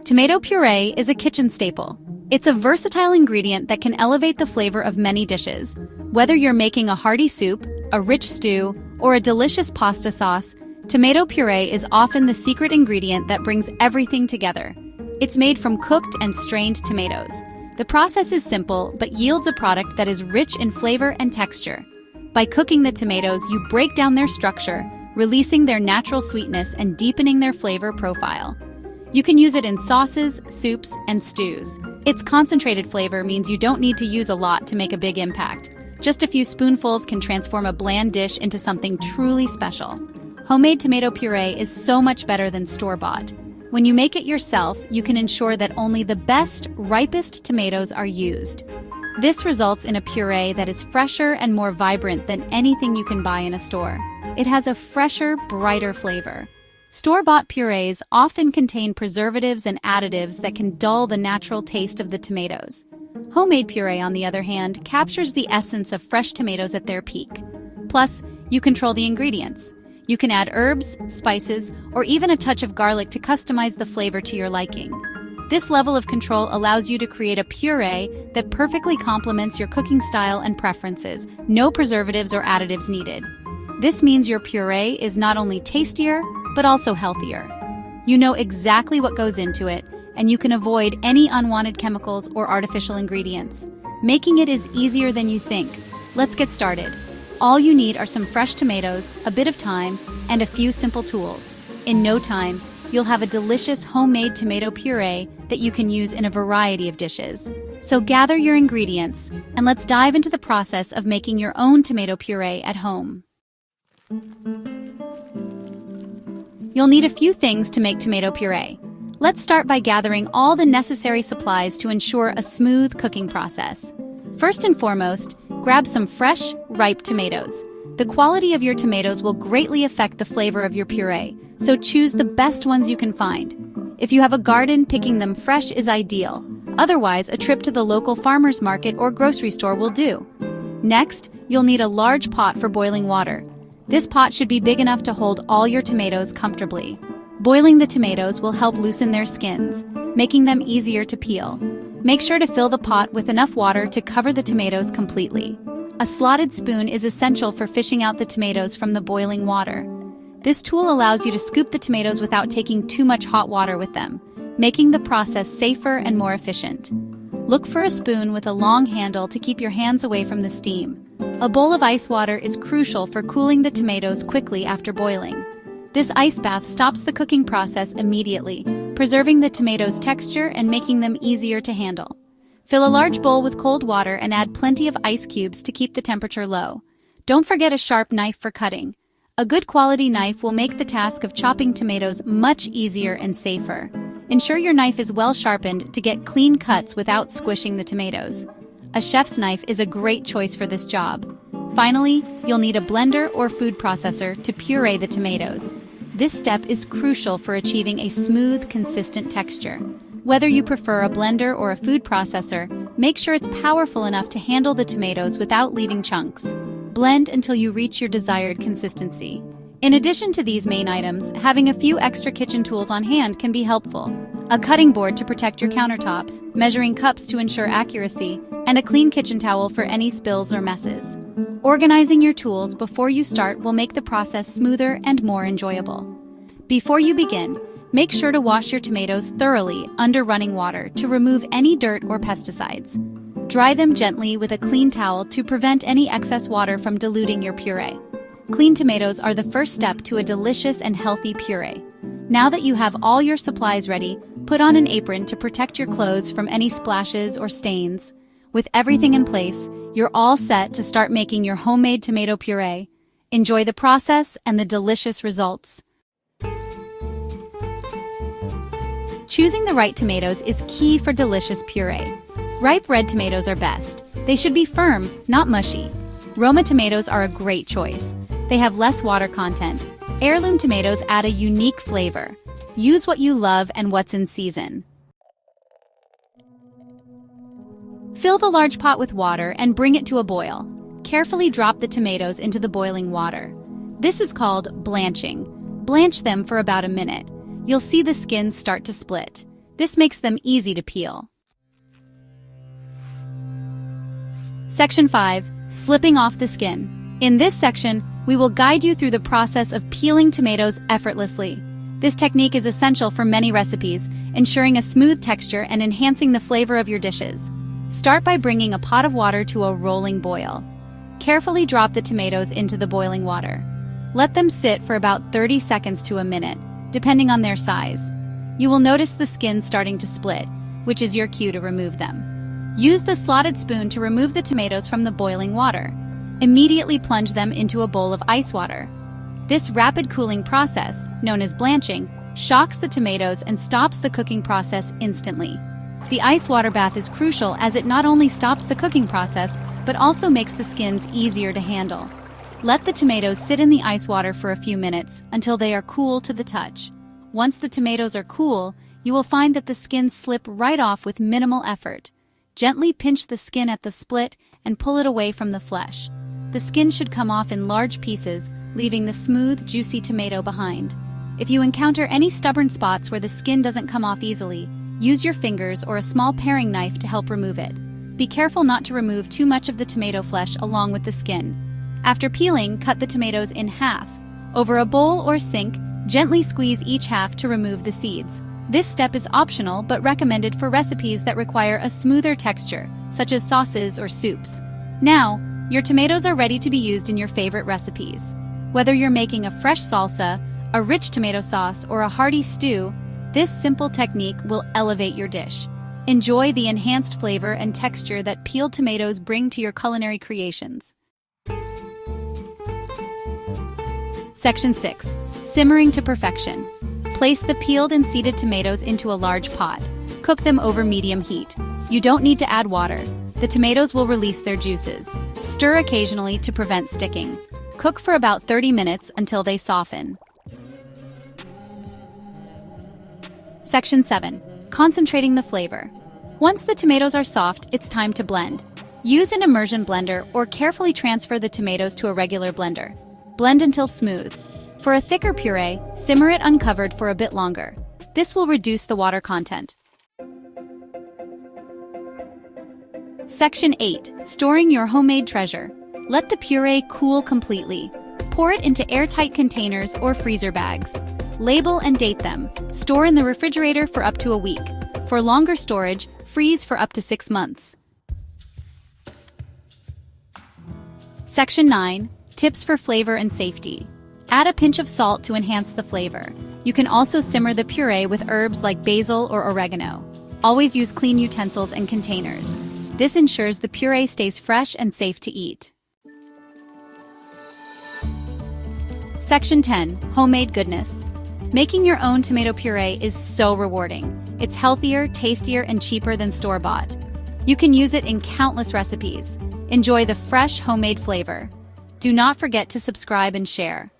Tomato puree is a kitchen staple. It's a versatile ingredient that can elevate the flavor of many dishes. Whether you're making a hearty soup, a rich stew, or a delicious pasta sauce, tomato puree is often the secret ingredient that brings everything together. It's made from cooked and strained tomatoes. The process is simple, but yields a product that is rich in flavor and texture. By cooking the tomatoes, you break down their structure, releasing their natural sweetness and deepening their flavor profile. You can use it in sauces, soups, and stews. Its concentrated flavor means you don't need to use a lot to make a big impact. Just a few spoonfuls can transform a bland dish into something truly special. Homemade tomato puree is so much better than store-bought. When you make it yourself, you can ensure that only the best, ripest tomatoes are used. This results in a puree that is fresher and more vibrant than anything you can buy in a store. It has a fresher, brighter flavor. Store-bought purees often contain preservatives and additives that can dull the natural taste of the tomatoes. Homemade puree, on the other hand, captures the essence of fresh tomatoes at their peak. Plus, you control the ingredients. You can add herbs, spices, or even a touch of garlic to customize the flavor to your liking. This level of control allows you to create a puree that perfectly complements your cooking style and preferences. No preservatives or additives needed. This means your puree is not only tastier, but also healthier. You know exactly what goes into it, and you can avoid any unwanted chemicals or artificial ingredients. Making it is easier than you think. Let's get started. All you need are some fresh tomatoes, a bit of time, and a few simple tools. In no time, you'll have a delicious homemade tomato puree that you can use in a variety of dishes. So gather your ingredients, and let's dive into the process of making your own tomato puree at home. You'll need a few things to make tomato puree. Let's start by gathering all the necessary supplies to ensure a smooth cooking process. First and foremost, grab some fresh, ripe tomatoes. The quality of your tomatoes will greatly affect the flavor of your puree, so choose the best ones you can find. If you have a garden, picking them fresh is ideal. Otherwise, a trip to the local farmer's market or grocery store will do. Next, you'll need a large pot for boiling water. This pot should be big enough to hold all your tomatoes comfortably. Boiling the tomatoes will help loosen their skins, making them easier to peel. Make sure to fill the pot with enough water to cover the tomatoes completely. A slotted spoon is essential for fishing out the tomatoes from the boiling water. This tool allows you to scoop the tomatoes without taking too much hot water with them, making the process safer and more efficient. Look for a spoon with a long handle to keep your hands away from the steam. A bowl of ice water is crucial for cooling the tomatoes quickly after boiling. This ice bath stops the cooking process immediately, preserving the tomatoes' texture and making them easier to handle. Fill a large bowl with cold water and add plenty of ice cubes to keep the temperature low. Don't forget a sharp knife for cutting. A good quality knife will make the task of chopping tomatoes much easier and safer. Ensure your knife is well sharpened to get clean cuts without squishing the tomatoes. A chef's knife is a great choice for this job. Finally, you'll need a blender or food processor to puree the tomatoes. This step is crucial for achieving a smooth, consistent texture. Whether you prefer a blender or a food processor, make sure it's powerful enough to handle the tomatoes without leaving chunks. Blend until you reach your desired consistency. In addition to these main items, having a few extra kitchen tools on hand can be helpful. A cutting board to protect your countertops, measuring cups to ensure accuracy, and a clean kitchen towel for any spills or messes. Organizing your tools before you start will make the process smoother and more enjoyable. Before you begin, make sure to wash your tomatoes thoroughly under running water to remove any dirt or pesticides. Dry them gently with a clean towel to prevent any excess water from diluting your puree. Clean tomatoes are the first step to a delicious and healthy puree. Now that you have all your supplies ready, put on an apron to protect your clothes from any splashes or stains. With everything in place, you're all set to start making your homemade tomato puree. Enjoy the process and the delicious results. Choosing the right tomatoes is key for delicious puree. Ripe red tomatoes are best. They should be firm, not mushy. Roma tomatoes are a great choice. They have less water content. Heirloom tomatoes add a unique flavor. Use what you love and what's in season. Fill the large pot with water and bring it to a boil. Carefully drop the tomatoes into the boiling water. This is called blanching. Blanch them for about a minute. You'll see the skins start to split. This makes them easy to peel. Section 5. Slipping off the skin. In this section, we will guide you through the process of peeling tomatoes effortlessly. This technique is essential for many recipes, ensuring a smooth texture and enhancing the flavor of your dishes. Start by bringing a pot of water to a rolling boil. Carefully drop the tomatoes into the boiling water. Let them sit for about 30 seconds to a minute, depending on their size. You will notice the skin starting to split, which is your cue to remove them. Use the slotted spoon to remove the tomatoes from the boiling water. Immediately plunge them into a bowl of ice water. This rapid cooling process, known as blanching, shocks the tomatoes and stops the cooking process instantly. The ice water bath is crucial as it not only stops the cooking process, but also makes the skins easier to handle. Let the tomatoes sit in the ice water for a few minutes until they are cool to the touch. Once the tomatoes are cool, you will find that the skins slip right off with minimal effort. Gently pinch the skin at the split and pull it away from the flesh. The skin should come off in large pieces, leaving the smooth, juicy tomato behind. If you encounter any stubborn spots where the skin doesn't come off easily, use your fingers or a small paring knife to help remove it. Be careful not to remove too much of the tomato flesh along with the skin. After peeling, cut the tomatoes in half. Over a bowl or sink, gently squeeze each half to remove the seeds. This step is optional but recommended for recipes that require a smoother texture, such as sauces or soups. Now, your tomatoes are ready to be used in your favorite recipes. Whether you're making a fresh salsa, a rich tomato sauce, or a hearty stew, this simple technique will elevate your dish. Enjoy the enhanced flavor and texture that peeled tomatoes bring to your culinary creations. Section 6. Simmering to perfection. Place the peeled and seeded tomatoes into a large pot. Cook them over medium heat. You don't need to add water. The tomatoes will release their juices. Stir occasionally to prevent sticking. Cook for about 30 minutes until they soften. Section 7. Concentrating the flavor. Once the tomatoes are soft, it's time to blend. Use an immersion blender or carefully transfer the tomatoes to a regular blender. Blend until smooth. For a thicker puree, simmer it uncovered for a bit longer. This will reduce the water content. Section 8. Storing your homemade treasure. Let the puree cool completely. Pour it into airtight containers or freezer bags. Label and date them. Store in the refrigerator for up to a week. For longer storage, freeze for up to 6 months. Section 9. Tips for flavor and safety. Add a pinch of salt to enhance the flavor. You can also simmer the puree with herbs like basil or oregano. Always use clean utensils and containers. This ensures the puree stays fresh and safe to eat. Section 10. Homemade goodness. Making your own tomato puree is so rewarding. It's healthier, tastier, and cheaper than store-bought. You can use it in countless recipes. Enjoy the fresh, homemade flavor. Do not forget to subscribe and share.